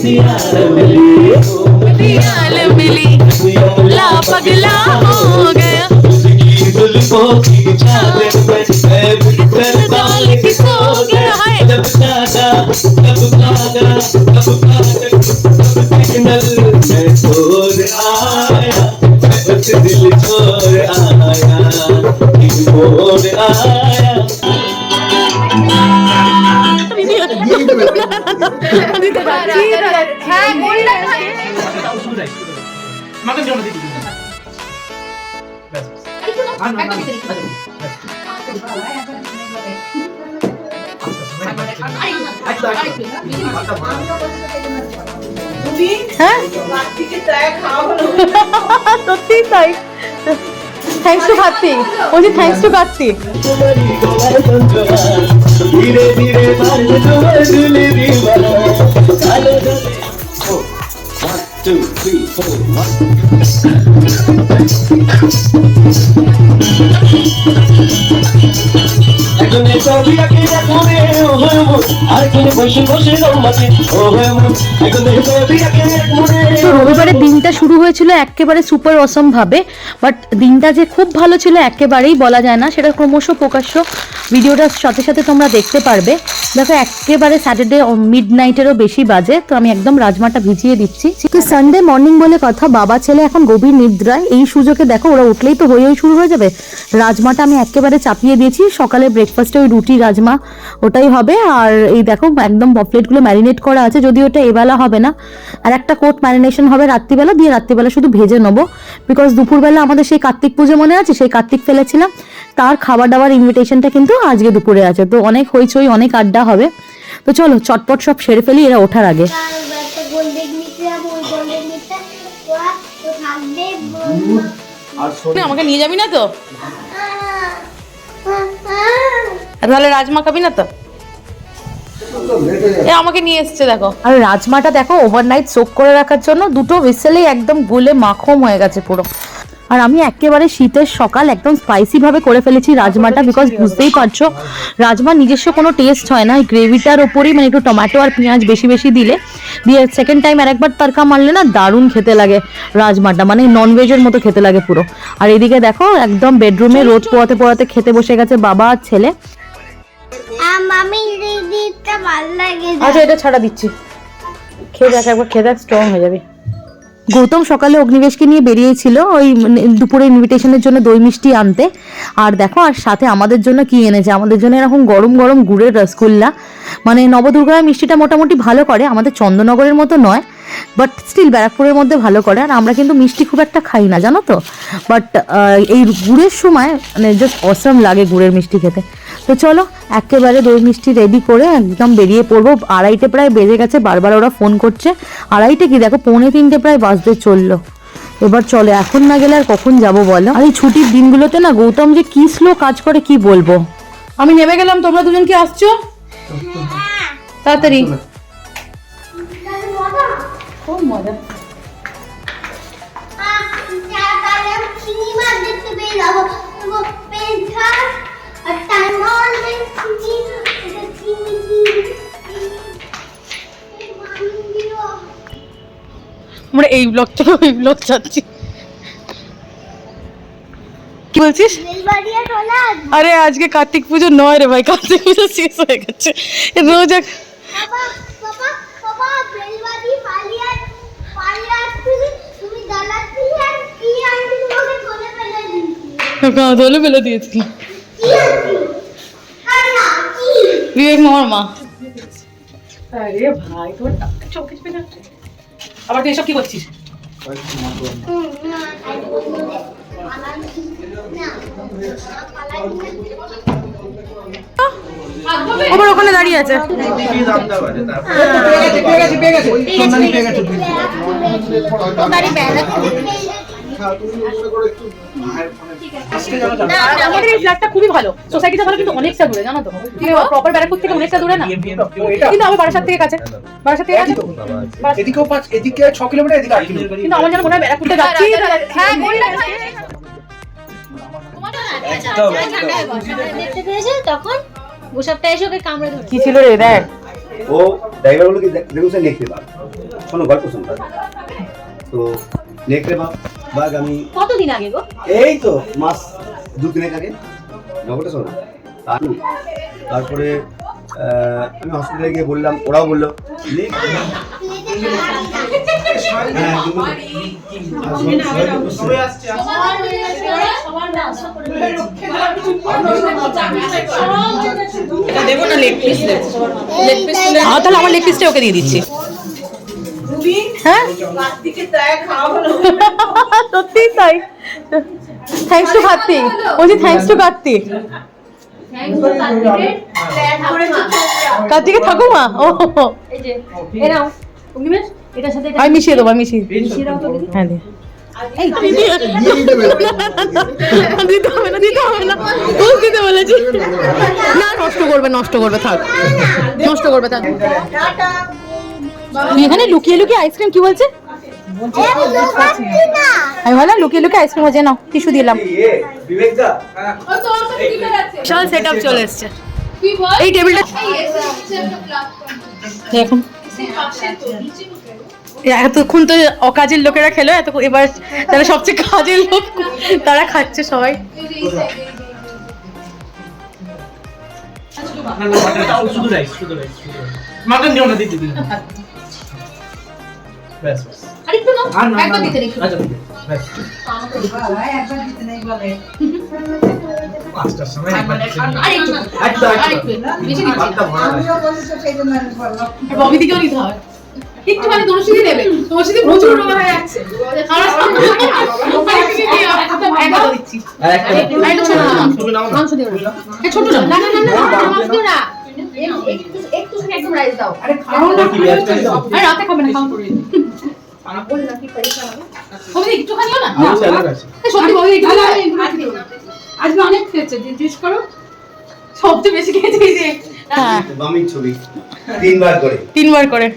दियाल मिली ला पगला हो गया दाल की सो गया है दिल छोड़ आया मोड़ आया সত্যি তাই থ্যাঙ্কস টু কার্তিক বলছি থ্যাঙ্কস টু কার্তিক ধীরে ধীরে রবিবারের দিনটা শুরু হয়েছিল একেবারে সুপার অসম ভাবে, বাট দিনটা যে খুব ভালো ছিল একেবারেই বলা যায় না, সেটা ক্রমশ প্রকাশ্য ভিডিওটার সাথে সাথে তোমরা দেখতে পারবে। দেখো একেবারে স্যাটারডে মিড নাইটেরও বেশি বাজে, তো আমি একদম রাজমাটা ভিজিয়ে দিচ্ছি। তো সানডে মর্নিং বলে কথা, বাবা ছেলে এখন গভীর নিদ্রায়, এই সুযোগে দেখো ওরা উঠলেই তো হয়ে শুরু হয়ে যাবে। রাজমাটা আমি একেবারে চাপিয়ে দিয়েছি, সকালে ব্রেকফাস্টে ওই রুটি রাজমা ওটাই হবে। আর এই দেখো একদম পপলেটগুলো ম্যারিনেট করা আছে, যদিও ওটা এবেলা হবে না, আর একটা কোট ম্যারিনেশন হবে রাত্রিবেলা, দিয়ে রাত্রিবেলা শুধু ভেজে নেবো। বিকজ দুপুরবেলা আমাদের সেই কার্তিক পুজো মনে আছে, সেই কার্তিক ফেলেছিলাম, তার খাবার দাবার ইনভিটেশনটা কিন্তু আজকে দুপুরে আছে, তো অনেক হইচই অনেক আড্ডা হবে। তো চলো চটপট সব সেরে ফেলি এরা ওঠার আগে। আমাকে নিয়ে যাবি না তো? তাহলে রাজমা খাবি না তো? আমাকে নিয়ে এসছে দেখো। আর রাজমাটা দেখো ওভারনাইট সোক করে রাখার জন্য দুটো হুইসেলেই একদম গুলে মাখম হয়ে গেছে পুরো। আর আমি একেবারে শীতের সকাল একদম স্পাইসি ভাবে করে ফেলেছি রাজমাটা, বিকজ বুঝতেই পারছো রাজমার নিজস্ব কোনো টেস্ট হয় না, গ্রেভিটার ওপরই মানে একটু টমেটো আর পেঁয়াজ বেশি বেশি দিলে, দিয়ে সেকেন্ড টাইম আরেকবার তড়কা মারলে না দারুণ খেতে লাগে রাজমাটা, মানে ননভেজের মতো খেতে লাগে পুরো। আর এদিকে দেখো একদম বেডরুমে রোদ পোয়াতে পোয়াতে খেতে বসে গেছে বাবা আর ছেলে। আচ্ছা এটা ছাড়া দিচ্ছি, খেয়ে দেখ একবার, খেয়ে দেখ স্ট্রং হয়ে যাবে। গৌতম সকালে অগ্নিবেশকে নিয়ে বেরিয়েছিল ওই দুপুরে ইনভিটেশনের জন্য দই মিষ্টি আনতে, আর দেখো আর সাথে আমাদের জন্য কি এনেছে, আমাদের জন্য এরকম গরম গরম গুড়ের রসগোল্লা। মানে নবদুর্গায় মিষ্টিটা মোটামুটি ভালো করে, আমাদের চন্দননগরের মতো নয়, বাট স্টিল ব্যারাকপুরের মধ্যে ভালো করে। আর আমরা কিন্তু মিষ্টি খুব একটা খাই না জানো তো, বাট এই গুড়ের সময় মানে জাস্ট অসম লাগে গুড়ের মিষ্টি খেতে। তো চলো একেবারে দই মিষ্টি রেডি করে একদম বেরিয়ে পড়বো। 2:30 প্রায় বেজে গেছে, বারবার ওরা ফোন করছে। 2:30 কি দেখো 2:45 প্রায় বাজতে চললো। এবার চলো এখন না গেলে আর কখন যাবো বলো। আর এই ছুটির দিনগুলোতে না গৌতম যে কি স্লো কাজ করে কি বলবো। আমি নেমে গেলাম, তোমরা দুজন কি আসছো? তাড়াতাড়ি। খুব মজা। আমরা এই ব্লগ থেকে ওই ব্লগ যাচ্ছি। কি বলছিস? আরে আজকে কার্তিক পুজো নয় রে ভাই, কার্তিক পুজো শেষ হয়ে গেছে। রোজ দোলে ফেলে দিয়েছিল বিবেক মামার মা। আরে ভাই তোর চোখে চেপে যাচ্ছে, আবার তুই এসব কি করছিস? আবার ওখানে দাঁড়িয়ে আছে। আমাদের এই ফ্ল্যাটটা খুবই ভালো, সোসাইটিটা ভালো, কিন্তু অনেকটা দূরে জানো তো, প্রপার ব্যারাকপুর থেকে অনেকটা দূরে না, কিন্তু আমার বারাসাত থেকে কাছে। বারাসাত থেকে কাছে এদিকেও 5, এদিকে 6 কিলোমিটার, এদিকে 8 কিলোমিটার, কিন্তু আমার যেন মনে হয় ব্যারাকপুরতে যাচ্ছি। হ্যাঁ দেখতে পেয়েছে তখন গোসাপটা এসে ওকে কামড়ে ধরে। কি ছিল রে দেখ, ও ড্রাইভার বলে কি দেখুন স্যার নেকড়ে বাঘ, শোনো গল্প শোনো। তো নেকড়ে বাঘ আমি কতদিন আগে গো? এই তো মাস 2-3 আগে গল্পটা শোনো। তারপরে আমি হসপিটালে গিয়ে বললাম, ওরাও বললো তাহলে আমার লেগ পিসটা ওকে দিয়ে দিচ্ছি। হ্যাঁ সত্যি তাই, থ্যাঙ্কস টু কার্তিক, বলছি থ্যাঙ্কস টু কার্তিক। কার্তিকে ঠাকুমা, ও আমি মিশিয়ে দেবো, আমি মিশিয়ে হ্যাঁ দিই। দিতে হবে না, দিতে হবে না, দিতে বলেছি না, নষ্ট করবে, নষ্ট করবে, থাক নষ্ট করবে, থাক। এখানে লুকিয়ে লুকিয়ে আইসক্রিম, কি বলছে? আমি ভাবলাম লুকিয়ে লুকিয়ে আইসক্রিম হচ্ছে। নাও টিস্যু দিলাম। চল সেট আপ চলে এসছে। এই টেবিলটা এখন এতক্ষণ তো অকাজের লোকেরা খেলো, এত এবার তারা সবচেয়ে কাজের লোক, তারা খাচ্ছে সবাই। মাটন দিও না, দিতে দিন। ব্যাস ব্যাস। আরেকটু নাও, একবার দিতে রেখো। আচ্ছা ব্যাস। পাঁচটার সময় একবার দিতে দিন। আরেকটু বেশি দিচ্ছি না। ববি দিকেও নিতে হবে একটু, মানে দোষিদি নেবে, দোষিদি প্রচুর রোগা হয়ে যাচ্ছে। একবার দিচ্ছি, একটা ছোট নাও, মাংস দিও না, ছোট নাও, না না না না মাংস দিও না, একটু একদম রাইস দাও। আরে খাও না, আরে রাতে খাবে না, খাও করে বল না কি পরীক্ষা হবে, তুমি একটু খানিও না। সত্যি বলি একটু আজকে অনেক খেয়েছে, জিজ্ঞেস করো সবচেয়ে বেশি খেয়েছে এই যে। হ্যাঁ মামির ছবি 3বার করে, 3বার করে।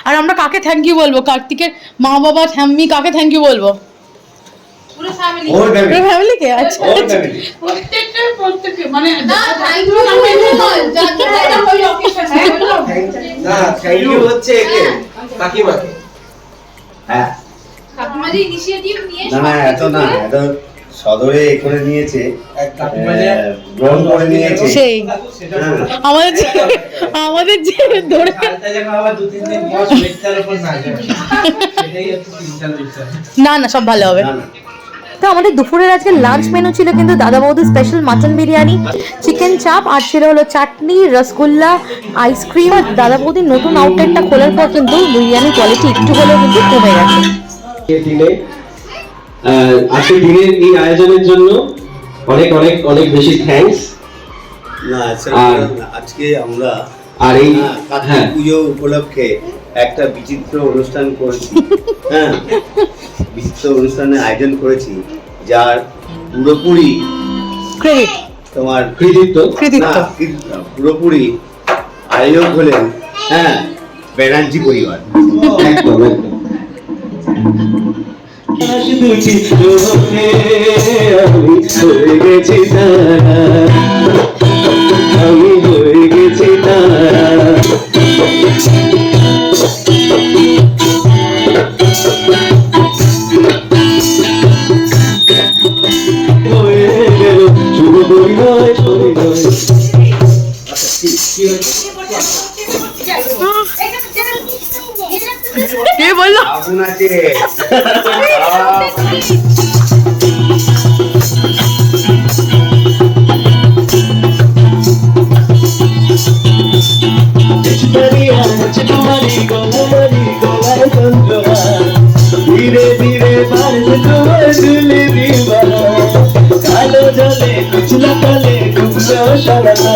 আর আমরা কাকে থ্যাংক ইউ বলবো? কার্তিকের মা বাবা, ঠাম্মি, কাকে থ্যাংক ইউ বলবো? পুরো ফ্যামিলি, ওর পুরো ফ্যামিলিকে। আচ্ছা ওর ফ্যামিলি প্রত্যেকটা মানে না থ্যাংক ইউ বল, যারা ওই অকেশন না, থ্যাংক ইউ হচ্ছে একে কাকিমাকে। হ্যাঁ কাকিমাজি ইনিশিয়েটিভ নিয়ে না না, এত না, এত সদরে করে নিয়েছে, গ্রহণ করে নিয়েছে সেই হ্যাঁ। আমাদের যে ধরে কালটা যেন আবার 2-3 দিন বস ওয়েটার উপর না যায়, সেটাই হচ্ছে চিন্তার বিষয়। না না সব ভালো হবে। না, না। তো আমাদের দুপুরের আজকে লাঞ্চ মেনু ছিল কিন্তু দাদা বৌদি স্পেশাল মাটন বিরিয়ানি, চিকেন চাপ, আর ছিল হলো চাটনি, রসগোল্লা, আইসক্রিম। আর দাদা বৌদির নতুন আউটলেটটা খোলার পর কিন্তু বিরিয়ানি কোয়ালিটি একটু হলেও কিন্তু কমে গেছে। দিনে আজকে দিনের এই আয়োজনের জন্য অনেক অনেক অনেক বেশি থ্যাঙ্কস। না আজকে আমরা আর এই কার্তিক পুজো উপলক্ষে একটা বিচিত্র অনুষ্ঠান করেছি। হ্যাঁ, বিচিত্র অনুষ্ঠানের আয়োজন করেছি, যার পুরোপুরি ক্রেডিট তোমার কৃতিত্ব না, পুরোপুরি আয়োজক হলেন হ্যাঁ ব্যানার্জি পরিবার। একদম একদম। আমি হয়ে গেছি তারা, হয়ে গেল শুভ পরিণয় পরিণয়। কে বললো? আগুন আছে। ধীরে ধীরে বাড়ছে তোমার ঝুলে দিবা, কালো জলে কুচলা কালে ডুবলো সারাটা।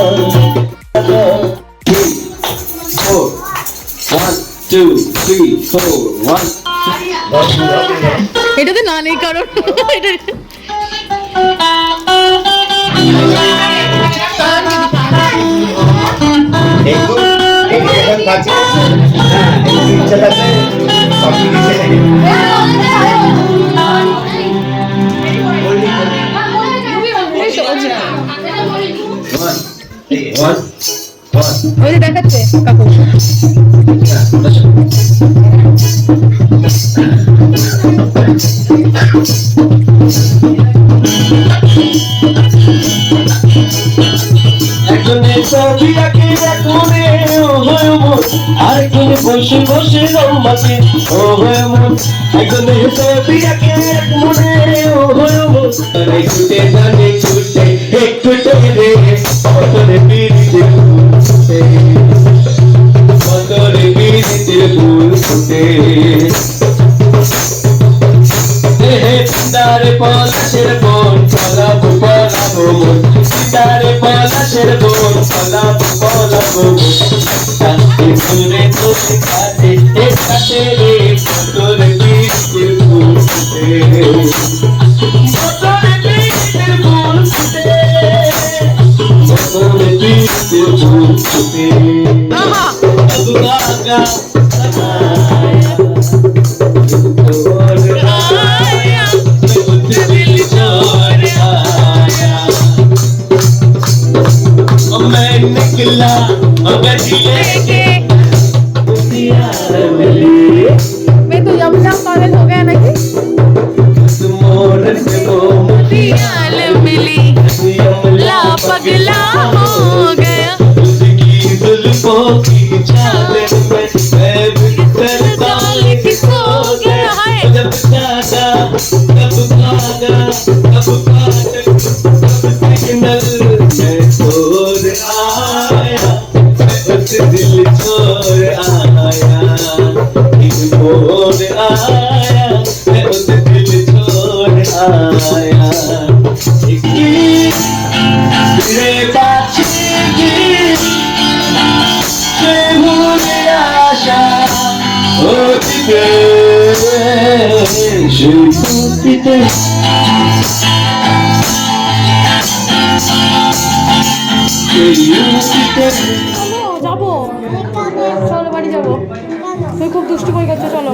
1 2 3 4 1। এটাতে না নেই কারণ এটা একটু এখন কাছে হ্যাঁ, একটু ইচ্ছা থাকলে সব কিছু ছেড়ে দিন। One, one, ওই যে দেখাচ্ছে কাকু। একজনে ছবি আঁকে এক মনে ও হয় মন, আরেকজনে বসে বসে রং মাখে ও হয় মন। একজনে ছবি আঁকে এক মনে ও হয় মন, আরে ছুটে জানে ছুটে একটু রে কতরে বিরিতে ফুল ফুটে, কতরে বিরিতে ফুল ফুটে। সিতারে পলাশের বোন পলাবো পলাবো মন, সিতারে পলাশের বোন পলাবো পলাবো মন। দূরে তোরে কাছে এক কাছে রে কতরে বিরিতের ফুল ফুটে, কতরে বিরিতের ফুল ফুটে, কতরে বিরিতের ফুল ফুটে। আবু গাগা मैं निकला गड्डी लेके मैं तो यम पागल हो गया ना कि मोर से दियाल मिली ला पगला हो गया, उसकी जुल्फों की चादर में मैं बिखर डाल के सो गया है। जब जागा कब भागा कब काट कब सिग्नल मैं छोड़ आया, मैं उस दिल छोड़ आया, एक मोड़ आया, मैं उस दिल छोड़ आया। रे बाछी भूले आशा होती शुरू যাবো, চলো বাড়ি যাবো। তুই খুব দুষ্টু করে গেছো, চলো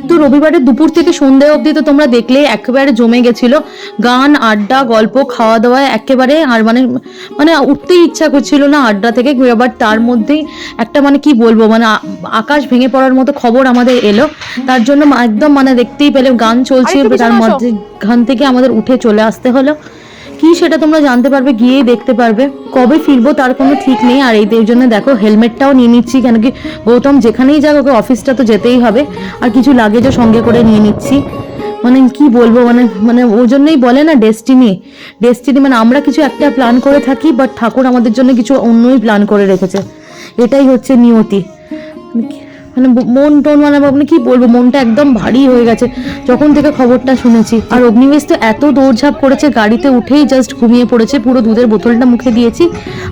তো রবিবারের দুপুর থেকে সন্ধ্যা অবধি তো তোমরা দেখলে একেবারে জমে গেছিল গান আড্ডা গল্প খাওয়া দাওয়া একেবারে। আর মানে মানে উঠতেই ইচ্ছা করছিল না আড্ডা থেকে। আবার তার মধ্যেই একটা মানে কি বলবো মানে আকাশ ভেঙে পড়ার মতো খবর আমাদের এলো। তার জন্য একদম মানে দেখতেই পেলে গান চলছে, তার মধ্যে গান থেকে আমাদের উঠে চলে আসতে হলো। কি সেটা তোমরা জানতে পারবে, গিয়েই দেখতে পারবে। কবে ফিরবো তার কোনো ঠিক নেই। আর এই জন্য দেখো হেলমেটটাও নিয়ে নিচ্ছি, কেন কি গৌতম যেখানেই যাক ওকে অফিসটা তো যেতেই হবে। আর কিছু লাগেজও সঙ্গে করে নিয়ে নিচ্ছি। মানে কি বলবো মানে মানে ওই জন্যই বলে না ডেস্টিনি, ডেস্টিনি মানে আমরা কিছু একটা প্ল্যান করে থাকি, বাট ঠাকুর আমাদের জন্য কিছু অন্যই প্ল্যান করে রেখেছে। এটাই হচ্ছে নিয়তি। মানে মন টন মানে কি বলবো, মনটা একদম ভারী হয়ে গেছে যখন থেকে খবরটা শুনেছি। আর অগ্নিবেশ তো এত দৌড়ঝাঁপ করেছে, গাড়িতে উঠেই জাস্ট ঘুমিয়ে পড়েছে। পুরো দুধের বোতলটা মুখে দিয়েছি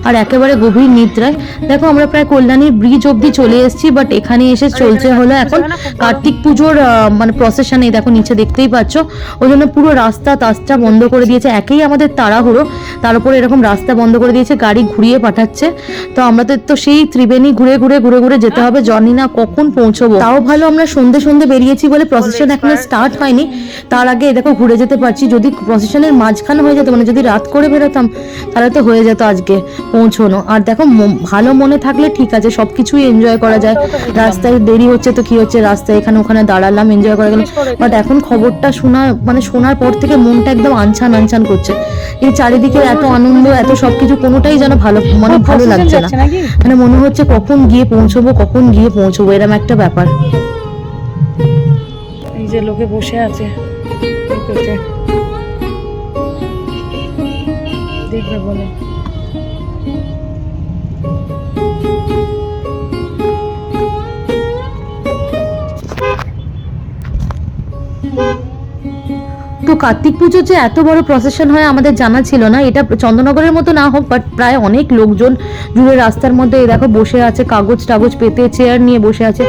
আর একেবারে গভীর নিদ্রায়। দেখো আমরা প্রায় কল্যাণীর ব্রিজ অবধি চলে এসেছি, বাট এখানে এসে চলছে হলো এখন কার্তিক পুজোর মানে প্রসেশনে। দেখো নিচে দেখতেই পাচ্ছ, ওই জন্য পুরো রাস্তা তাস্তা বন্ধ করে দিয়েছে। একেই আমাদের তাড়াহুড়ো, তার উপরে এরকম রাস্তা বন্ধ করে দিয়েছে, গাড়ি ঘুরিয়ে পাঠাচ্ছে। তো আমাদের তো সেই ত্রিবেণী ঘুরে ঘুরে ঘুরে ঘুরে যেতে হবে, জানি না কখন পৌঁছবো। তাও ভালো আমরা সন্ধে সন্ধে বেরিয়েছি বলে প্রসেশন এখনো স্টার্ট হয়নি, তার আগে দেখো ঘুরে যেতে পারছি। যদি প্রসেশনের মাঝখানে হয়ে যেত মানে যদি রাত করে বেরোতাম তাহলে তো হয়ে যেত আজকে পৌঁছানো। আর দেখো ভালো মনে থাকলে ঠিক আছে, সবকিছুই এনজয় করা যায়। রাস্তায় দেরি হচ্ছে তো কি হচ্ছে, রাস্তায় এখানে ওখানে দাঁড়ালাম, এনজয় করা গেল। বাট এখন খবরটা শোনার পর থেকে মনটা একদম আনছান আনছান করছে। এই চারিদিকে এত আনন্দ এত সবকিছু কোনোটাই যেন ভালো মানে ভালো লাগছে না। মানে মনে হচ্ছে কখন গিয়ে পৌঁছবো এরকম একটা ব্যাপার। এই যে লোকে বসে আছে দেখবে বলে। তো কার্তিক পুজো যে এত বড় প্রসেশন হয় আমাদের জানা ছিল না। এটা চন্দননগরের মতো না হোক, বাট প্রায় অনেক লোকজন জুড়ে রাস্তার মধ্যে দেখো বসে আছে, কাগজ টাগজ পেতে চেয়ার নিয়ে বসে আছে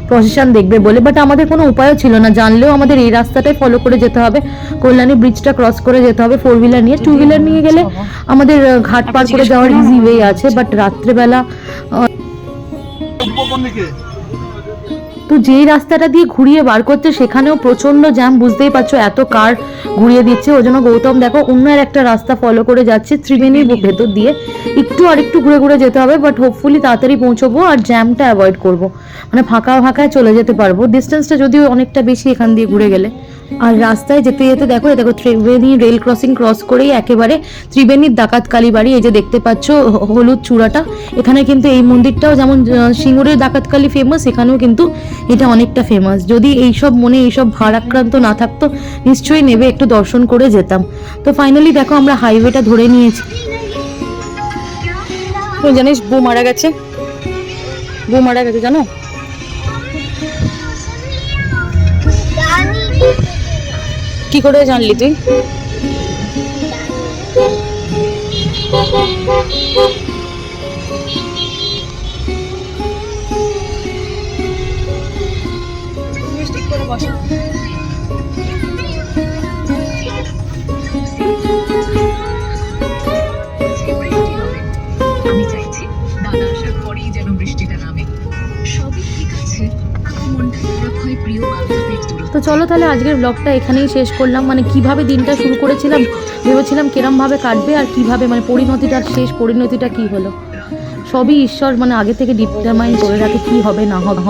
প্রসেশন দেখবে বলে। বাট আমাদের কোনো উপায়ও ছিল না, জানলেও আমাদের এই রাস্তাটাই ফলো করে যেতে হবে, কল্যাণী ব্রিজটা ক্রস করে যেতে হবে। 4 হুইলার নিয়ে 2 হুইলার নিয়ে গেলে আমাদের ঘাট পার করে যাওয়ার ইজি ওয়ে আছে। বাট রাত্রেবেলা তো যেই রাস্তাটা দিয়ে ঘুরিয়ে বার করছে সেখানেও প্রচন্ড জ্যাম, বুঝতেই পারছো এত কার ঘুরিয়ে দিচ্ছে। ওই জন্য গৌতম দেখো অন্য আর একটা রাস্তা ফলো করে যাচ্ছে ত্রিবেণীর ভেতর দিয়ে। একটু আর একটু ঘুরে ঘুরে যেতে হবে, বাট হোপফুলি তাড়াতাড়ি পৌঁছবো আর জ্যামটা অ্যাভয়েড করব, মানে ফাঁকা ফাঁকায় চলে যেতে পারবো। ডিস্টেন্সটা যদিও অনেকটা বেশি এখান দিয়ে ঘুরে গেলে। আর রাস্তায় যেতে যেতে দেখো ত্রিবেণী রেল ক্রসিং ক্রস করেই একেবারে ত্রিবেণীর ডাকাত কালী বাড়ি। এই যে দেখতে পাচ্ছ হলুদ চূড়াটা, এখানে কিন্তু এই মন্দিরটাও যেমন সিঙ্গুরের ডাকাত কালী ফেমাস, এখানেও কিন্তু এটা অনেকটা ফেমাস। যদি এইসব মনে এইসব ভারাক্রান্ত না থাকতো নিশ্চয়ই নেবে একটু দর্শন করে যেতাম। তো ফাইনালি দেখো আমরা হাইওয়েটা ধরে নিয়েছি। তুই জানিস বউ মারা গেছে, বউ মারা গেছে জানো? কি করে জানলি তুই? আমি চাইছি দাদা আসার পরেই যেন বৃষ্টিটা নামে। সবই ঠিক আছে, মনটা খারাপ হয় প্রিয় বান্ধবীর দূরত্ব। তো চলো তাহলে আজকের ব্লগটা এখানেই শেষ করলাম। মানে কিভাবে দিনটা শুরু করেছিলাম, ভেবেছিলাম কিরমভাবে কাটবে আর কিভাবে মানে পরিণতিটার শেষ পরিণতিটা কি হলো, সবই ঈশ্বর মানে আগে থেকে ডিটারমাইন করে রাখে কি হবে না হবে।